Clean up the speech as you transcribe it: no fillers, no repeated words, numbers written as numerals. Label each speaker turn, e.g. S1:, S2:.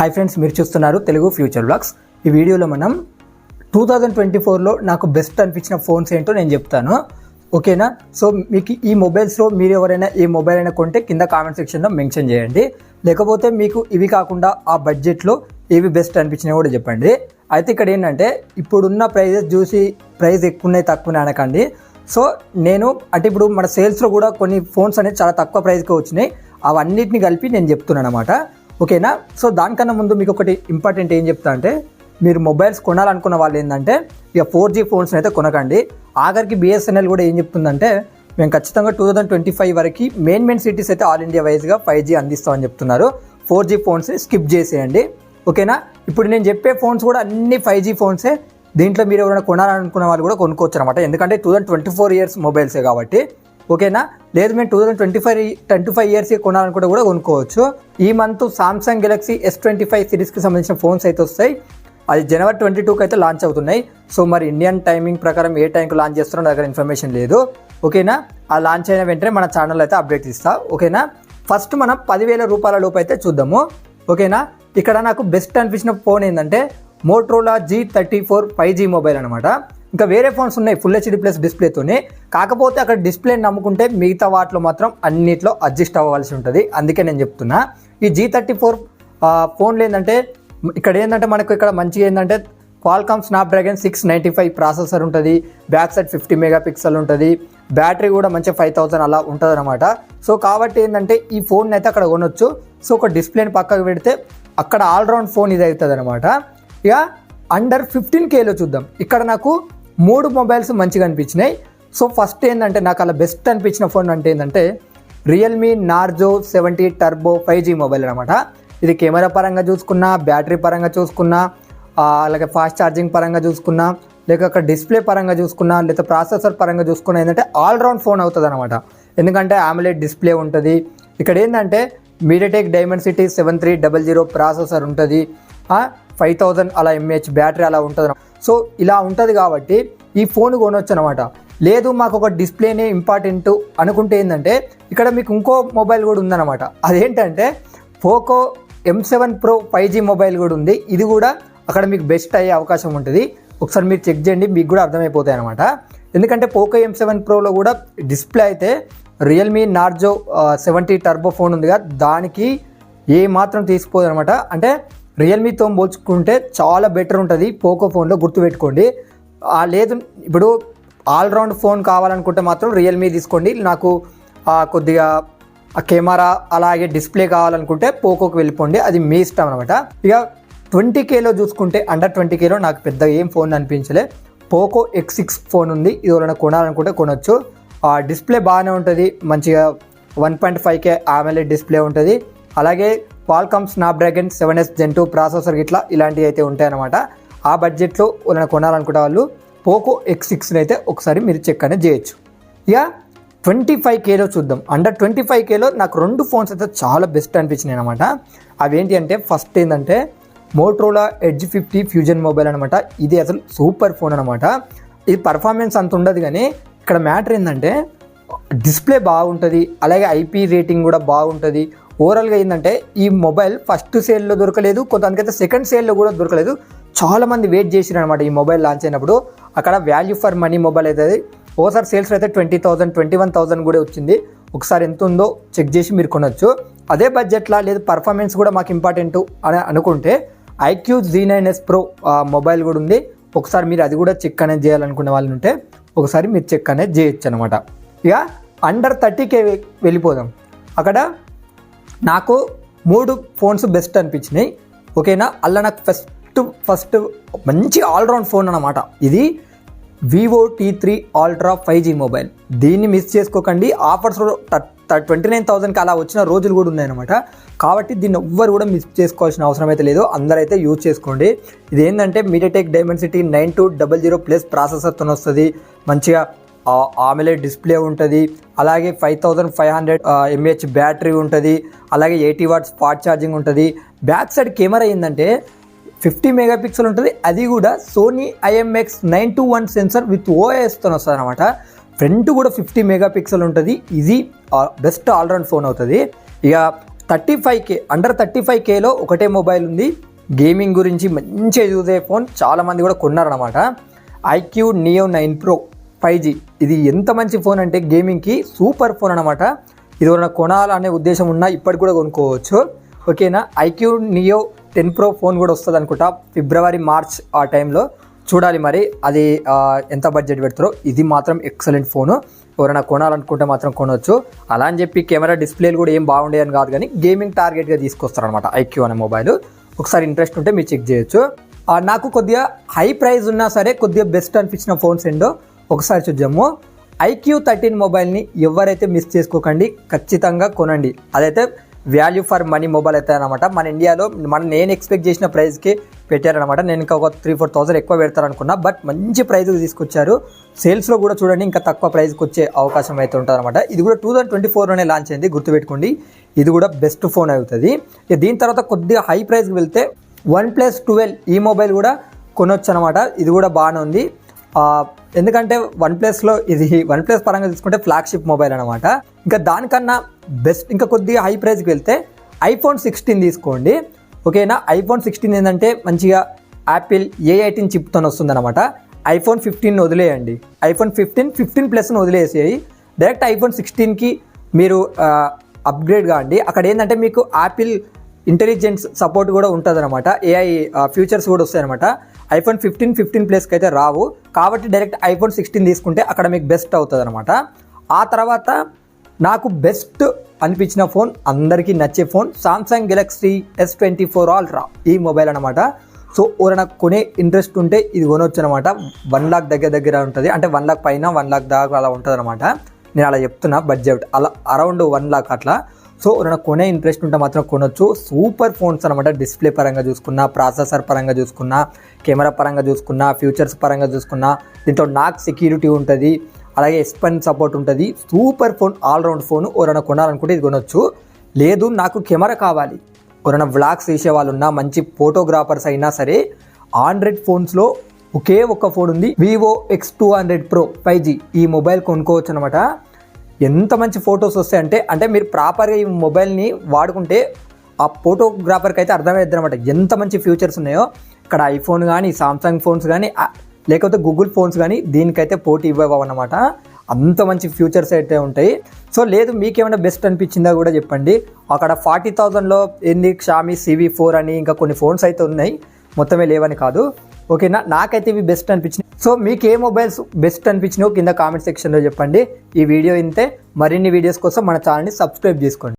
S1: Hi friends, మీరు చూస్తున్నారు Telugu future blogs. ఈ వీడియోలో మనం 2024లో నాకు బెస్ట్ అనిపించిన ఫోన్స్ ఏంటో నేను చెప్తాను, ఓకేనా? సో మీకు ఈ మొబైల్స్లో మీరు ఎవరైనా ఏ మొబైల్ అయినా కొంటే కింద కామెంట్ సెక్షన్లో మెన్షన్ చేయండి. లేకపోతే మీకు ఇవి కాకుండా ఆ బడ్జెట్లో ఏవి బెస్ట్ అనిపించినా కూడా చెప్పండి. అయితే ఇక్కడ ఏంటంటే ఇప్పుడున్న ప్రైజెస్ చూసి ప్రైస్ ఎక్కువ ఉన్నాయి తక్కువ అనకండి. సో నేను అంటే ఇప్పుడు మన సేల్స్లో కూడా కొన్ని ఫోన్స్ అనేది చాలా తక్కువ ప్రైస్కి వచ్చినాయి, అవన్నిటిని కలిపి నేను చెప్తున్నాను అనమాట, ఓకేనా? సో దానికన్నా ముందు మీకు ఒకటి ఇంపార్టెంట్ ఏం చెప్తా అంటే, మీరు మొబైల్స్ కొనాలనుకున్న వాళ్ళు ఏంటంటే ఇక 4G ఫోన్స్ అయితే కొనకండి. ఆఖరికి BSNL కూడా ఏం చెప్తుందంటే మేము ఖచ్చితంగా 2025 వరకు మెయిన్ సిటీస్ అయితే ఆల్ ఇండియా వైజ్గా 5G అందిస్తామని చెప్తున్నారు. 4G ఫోన్స్ని స్కిప్ చేసేయండి, ఓకేనా? ఇప్పుడు నేను చెప్పే ఫోన్స్ కూడా అన్ని 5G ఫోన్సే. దీంట్లో మీరు ఎవరైనా కొనాలనుకున్న వాళ్ళు కూడా కొనుక్కోవచ్చు అనమాట, ఎందుకంటే 2024 ఇయర్స్ మొబైల్సే కాబట్టి, ఓకేనా? లేదు మేము 2025 ఇయర్స్కి కొనాలనుకుంటే కూడా కొనుక్కోవచ్చు. ఈ మంత్ సామ్సంగ్ గెలాక్సీ S25 సిరీస్కి సంబంధించిన ఫోన్స్ అయితే వస్తాయి. అది జనవరి 22కి అయితే లాంచ్ అవుతున్నాయి. సో మరి ఇండియన్ టైమింగ్ ప్రకారం ఏ టైంకి లాంచ్ చేస్తున్నారో నా దగ్గర ఇన్ఫర్మేషన్ లేదు, ఓకేనా? ఆ లాంచ్ అయిన వెంటనే మన ఛానల్లో అయితే అప్డేట్ ఇస్తా, ఓకేనా? ఫస్ట్ మనం 10,000 రూపాయల లోపు అయితే చూద్దాము, ఓకేనా? ఇక్కడ నాకు బెస్ట్ అనిపించిన ఫోన్ ఏంటంటే మోటరోలా G34 5G మొబైల్ అనమాట. ఇంకా వేరే ఫోన్స్ ఉన్నాయి ఫుల్ HD ప్లస్ డిస్ప్లేతోనే, కాకపోతే అక్కడ డిస్ప్లేని నమ్ముకుంటే మిగతా వాటిలో మాత్రం అన్నిట్లో అడ్జస్ట్ అవ్వాల్సి ఉంటుంది. అందుకే నేను చెప్తున్నా ఈ G34 ఫోన్లు ఏంటంటే ఇక్కడ ఏంటంటే మనకు ఇక్కడ మంచిగా ఏంటంటే క్వాల్కామ్ స్నాప్డ్రాగన్ 695 ప్రాసెసర్ ఉంటుంది, బ్యాక్ సైడ్ 50 మెగాపిక్సెల్ ఉంటుంది, బ్యాటరీ కూడా మంచిగా 5000 అలా ఉంటుంది అనమాట. సో కాబట్టి ఏంటంటే ఈ ఫోన్ అయితే అక్కడ కొనొచ్చు. సో ఒక డిస్ప్లేని పక్కకు పెడితే అక్కడ ఆల్రౌండ్ ఫోన్ ఇది అవుతుంది అనమాట. ఇక అండర్ 15Kలో చూద్దాం. ఇక్కడ నాకు 3 మొబైల్స్ మంచిగా అనిపించినాయి. సో ఫస్ట్ ఏంటంటే నాకు అలా బెస్ట్ అనిపించిన ఫోన్ అంటే ఏంటంటే Realme Narzo 70 turbo 5G mobile అనమాట. ఇది కెమెరా పరంగా చూసుకున్నా, బ్యాటరీ పరంగా చూసుకున్నా, అలాగే ఫాస్ట్ ఛార్జింగ్ పరంగా చూసుకున్నా, లేక అక్కడ డిస్ప్లే పరంగా చూసుకున్నా, లేదా ప్రాసెసర్ పరంగా చూసుకున్నా ఏంటంటే ఆల్రౌండ్ ఫోన్ అవుతుంది అనమాట. ఎందుకంటే AMOLED డిస్ప్లే ఉంటుంది. ఇక్కడ ఏంటంటే మీడియాటెక్ డైమెన్సిటీ 7300 ప్రాసెసర్ ఉంటుంది, 5000 అలా mAh బ్యాటరీ అలా ఉంటుంది. సో ఇలా ఉంటుంది కాబట్టి ఈ ఫోన్ కొనవచ్చు అనమాట. లేదు మాకు ఒక డిస్ప్లేనే ఇంపార్టెంట్ అనుకుంటే ఏంటంటే ఇక్కడ మీకు ఇంకో మొబైల్ కూడా ఉందన్నమాట. అదేంటంటే Poco M7 Pro 5G mobile కూడా ఉంది. ఇది కూడా అక్కడ మీకు బెస్ట్ అయ్యే అవకాశం ఉంటుంది. ఒకసారి మీరు చెక్ చేయండి, మీకు కూడా అర్థమైపోతాయి అనమాట. ఎందుకంటే పోకో M7 Proలో కూడా డిస్ప్లే అయితే రియల్మీ నార్జో 70 టర్బో ఫోన్ ఉందిగా, దానికి ఏ మాత్రం తీసిపోదు అనమాట. అంటే రియల్మీతో పోల్చుకుంటే చాలా బెటర్ ఉంటుంది పోకో ఫోన్లో, గుర్తుపెట్టుకోండి. లేదు ఇప్పుడు ఆల్రౌండ్ ఫోన్ కావాలనుకుంటే మాత్రం రియల్మీ తీసుకోండి. నాకు కొద్దిగా కెమెరా అలాగే డిస్ప్లే కావాలనుకుంటే పోకోకి వెళ్ళిపోండి, అది మీ ఇష్టం అనమాట. ఇక 20Kలో చూసుకుంటే అండర్ 20Kలో నాకు పెద్ద ఏం ఫోన్ అనిపించలే. పోకో X6 ఫోన్ ఉంది, ఇది ఎవరైనా కొనాలనుకుంటే కొనొచ్చు. డిస్ప్లే బాగానే ఉంటుంది, మంచిగా 1.5K AMOLED డిస్ప్లే ఉంటుంది. అలాగే Qualcomm Snapdragon 7S Gen 2 processor ఇట్లా ఇలాంటివి అయితే ఉంటాయన్నమాట. ఆ బడ్జెట్లో ఎవరైనా కొనాలనుకునే వాళ్ళు పోకో X6ని అయితే ఒకసారి మీరు చెక్ అనేది చేయొచ్చు. ఇక 25Kలో చూద్దాం. అండర్ 25Kలో నాకు 2 ఫోన్స్ అయితే చాలా బెస్ట్ అనిపించినాయి అనమాట. అవేంటి అంటే ఫస్ట్ ఏంటంటే మోటరోలా Edge 50 ఫ్యూజన్ మొబైల్ అనమాట. ఇది అసలు సూపర్ ఫోన్ అనమాట. ఇది పర్ఫార్మెన్స్ అంత ఉండదు, కానీ ఇక్కడ మ్యాటర్ ఏంటంటే డిస్ప్లే బాగుంటుంది, అలాగే IP రేటింగ్ కూడా బాగుంటుంది. ఓవరాల్గా ఏంటంటే ఈ మొబైల్ ఫస్ట్ సేల్లో దొరకలేదు, కొంతమందికైతే సెకండ్ సేల్లో కూడా దొరకలేదు. చాలామంది వెయిట్ చేసిరు అనమాట ఈ మొబైల్ లాంచ్ అయినప్పుడు. అక్కడ వాల్యూ ఫర్ మనీ మొబైల్ అవుతుంది. ఓసారి సేల్స్ అయితే 20,000 21,000 కూడా వచ్చింది. ఒకసారి ఎంత ఉందో చెక్ చేసి మీరు కొనొచ్చు. అదే బడ్జెట్లో లేదు పర్ఫార్మెన్స్ కూడా మాకు ఇంపార్టెంట్ అని అనుకుంటే IQ Z9S Pro మొబైల్ కూడా ఉంది. ఒకసారి మీరు అది కూడా చెక్ అనేది చేయాలనుకునే వాళ్ళు ఉంటే ఒకసారి మీరు చెక్ అనేది చేయొచ్చు అనమాట. ఇక అండర్ 30K వెళ్ళిపోదాం. అక్కడ నాకు 3 ఫోన్స్ బెస్ట్ అనిపించినాయి, ఓకేనా? అలా నాకు ఫస్ట్ మంచి ఆల్రౌండ్ ఫోన్ అనమాట. ఇది Vivo T3 Ultra 5G mobile. దీన్ని మిస్ చేసుకోకండి. ఆఫర్స్ 29,000కి అలా వచ్చిన రోజులు కూడా ఉన్నాయన్నమాట. కాబట్టి దీన్ని ఎవ్వరు కూడా మిస్ చేసుకోవాల్సిన అవసరం అయితే లేదు, అందరైతే యూజ్ చేసుకోండి. ఇది ఏంటంటే మీడియాటెక్ డైమెన్సిటీ 9200 ప్లస్ ప్రాసెసర్తో వస్తుంది, మంచిగా AMOLED డిస్ప్లే ఉంటుంది, అలాగే 5500 mAh బ్యాటరీ ఉంటుంది, అలాగే 80 వాట్స్ ఫాస్ట్ ఛార్జింగ్ ఉంటుంది. బ్యాక్ సైడ్ కెమెరా ఏంటంటే 50 మెగాపిక్సెల్ ఉంటుంది, అది కూడా సోనీ IMX921 సెన్సర్ విత్ OISతో వస్తుంది అనమాట. ఫ్రంట్ కూడా 50 మెగాపిక్సెల్ ఉంటుంది. ఇది బెస్ట్ ఆల్రౌండ్ ఫోన్ అవుతుంది. ఇక 35K అండర్ 35Kలో ఒకటే మొబైల్ ఉంది. గేమింగ్ గురించి మంచిగా యూజ్ అయ్యే ఫోన్ చాలామంది కూడా కొన్నారనమాట. iQOO Neo 9 Pro 5G. ఇది ఎంత మంచి ఫోన్ అంటే గేమింగ్కి సూపర్ ఫోన్ అనమాట. ఇది ఎవరైనా కొనాలనే ఉద్దేశం ఉన్నా ఇప్పటికి కూడా కొనుక్కోవచ్చు. ఓకేనా, iQOO Neo 10 Pro ఫోన్ కూడా వస్తుంది అనుకుంటా ఫిబ్రవరి మార్చ్ ఆ టైంలో. చూడాలి మరి అది ఎంత బడ్జెట్ పెడతారో. ఇది మాత్రం ఎక్సలెంట్ ఫోను. ఎవరైనా కొనాలనుకుంటే మాత్రం కొనవచ్చు. అలా అని చెప్పి కెమెరా డిస్ప్లేలు కూడా ఏం బాగుండేదని కాదు, కానీ గేమింగ్ టార్గెట్గా తీసుకొస్తారనమాట iQOO అనే మొబైల్. ఒకసారి ఇంట్రెస్ట్ ఉంటే మీరు చెక్ చేయొచ్చు. నాకు కొద్దిగా హై ప్రైస్ ఉన్నా సరే కొద్దిగా బెస్ట్ అనిపించిన ఫోన్స్ ఏంటో ఒకసారి చూద్దాము. iQOO 13 మొబైల్ని ఎవరైతే మిస్ చేసుకోకండి, ఖచ్చితంగా కొనండి. అదైతే వాల్యూ ఫర్ మనీ మొబైల్ అయితే అనమాట. మన ఇండియాలో నేను ఎక్స్పెక్ట్ చేసిన ప్రైస్కి పెట్టారనమాట. నేను ఇంకా ఒక 3-4,000 ఎక్కువ పెడతారనుకున్నా, బట్ మంచి ప్రైస్కి తీసుకొచ్చారు. సేల్స్లో కూడా చూడండి ఇంకా తక్కువ ప్రైస్కి వచ్చే అవకాశం అయితే ఉంటుంది అనమాట. ఇది కూడా 2024లోనే లాంచ్ అయింది, గుర్తుపెట్టుకోండి. ఇది కూడా బెస్ట్ ఫోన్ అవుతుంది. దీని తర్వాత కొద్దిగా హై ప్రైస్కి వెళ్తే OnePlus 12 ఈ మొబైల్ కూడా కొనొచ్చు అనమాట. ఇది కూడా బాగానే ఉంది. ఎందుకంటే OnePlusలో ఇది OnePlus పరంగా తీసుకుంటే ఫ్లాగ్షిప్ మొబైల్ అనమాట. ఇంకా దానికన్నా బెస్ట్ ఇంకా కొద్దిగా హై ప్రైస్కి వెళ్తే iPhone 16 తీసుకోండి. ఓకేనా, iPhone 16 ఏంటంటే మంచిగా యాపిల్ A18 చిప్తో వస్తుంది అనమాట. iPhone 15 వదిలేయండి, iPhone 15 ప్లస్ను వదిలేసేయి. డైరెక్ట్ iPhone 16కి మీరు అప్గ్రేడ్ కాండి. అక్కడ ఏంటంటే మీకు యాపిల్ ఇంటెలిజెన్స్ సపోర్ట్ కూడా ఉంటుంది అనమాట. AI ఫ్యూచర్స్ కూడా వస్తాయి అనమాట. iPhone 15 ప్లస్కి అయితే రావు, కాబట్టి డైరెక్ట్ iPhone 16 తీసుకుంటే అక్కడ మీకు బెస్ట్ అవుతుంది అనమాట. ఆ తర్వాత నాకు బెస్ట్ అనిపించిన ఫోన్, అందరికీ నచ్చే phone Samsung Galaxy S24 Ultra ఈ మొబైల్ అనమాట. సో ఎవరైనా కొనే ఇంట్రెస్ట్ ఉంటే ఇది కొనవచ్చు అనమాట. 1 lakh దగ్గర ఉంటుంది, అంటే 1 lakh పైన 1 lakh దాకా అలా ఉంటుంది అనమాట. నేను అలా చెప్తున్నా, బడ్జెట్ అలా అరౌండ్ 1 lakh అట్లా. సో ఎవరైనా కొనే ఇంట్రెస్ట్ ఉంటే మాత్రం కొనొచ్చు. సూపర్ ఫోన్స్ అనమాట. డిస్ప్లే పరంగా చూసుకున్నా, ప్రాసెసర్ పరంగా చూసుకున్నా, కెమెరా పరంగా చూసుకున్నా, ఫ్యూచర్స్ పరంగా చూసుకున్నా, దీంట్లో నాక్ సెక్యూరిటీ ఉంటుంది, అలాగే S Pen సపోర్ట్ ఉంటుంది. Super phone, all round phone. ఎవరైనా కొనాలనుకుంటే ఇది కొనొచ్చు. లేదు నాకు కెమెరా కావాలి, ఎవరైనా వ్లాగ్స్ తీసే వాళ్ళు ఉన్నా, మంచి ఫోటోగ్రాఫర్స్ అయినా సరే, ఆండ్రాయిడ్ ఫోన్స్లో ఒకే ఒక్క ఫోన్ ఉంది, Vivo X200 Pro 5G. ఈ మొబైల్ కొనుక్కోవచ్చు అనమాట. ఎంత మంచి ఫొటోస్ వస్తాయంటే, అంటే మీరు ప్రాపర్గా ఈ మొబైల్ని వాడుకుంటే ఆ ఫోటోగ్రాఫర్కి అయితే అర్థమవుతుంది అనమాట ఎంత మంచి ఫ్యూచర్స్ ఉన్నాయో. ఇక్కడ ఐఫోన్ కానీ, సామ్సంగ్ ఫోన్స్ కానీ, లేకపోతే గూగుల్ ఫోన్స్ కానీ దీనికైతే పోటీ ఇవ్వవన్నమాట. అంత మంచి ఫ్యూచర్స్ అయితే ఉంటాయి. సో లేదు మీకేమైనా బెస్ట్ అనిపించిందా కూడా చెప్పండి. అక్కడ 40,000లో ఏంది Xiaomi CV4 అని ఇంకా కొన్ని ఫోన్స్ అయితే ఉన్నాయి, మొత్తమే లేవని కాదు. ఓకేనా, నాకైతే ఇవి బెస్ట్ అనిపించినాయి. సో మీకు ఏ మొబైల్స్ బెస్ట్ అనిపించినాయో కింద కామెంట్ సెక్షన్లో చెప్పండి. ఈ వీడియో ఇంతే. మరిన్ని వీడియోస్ కోసం మన ఛానల్ని సబ్స్క్రైబ్ చేసుకోండి.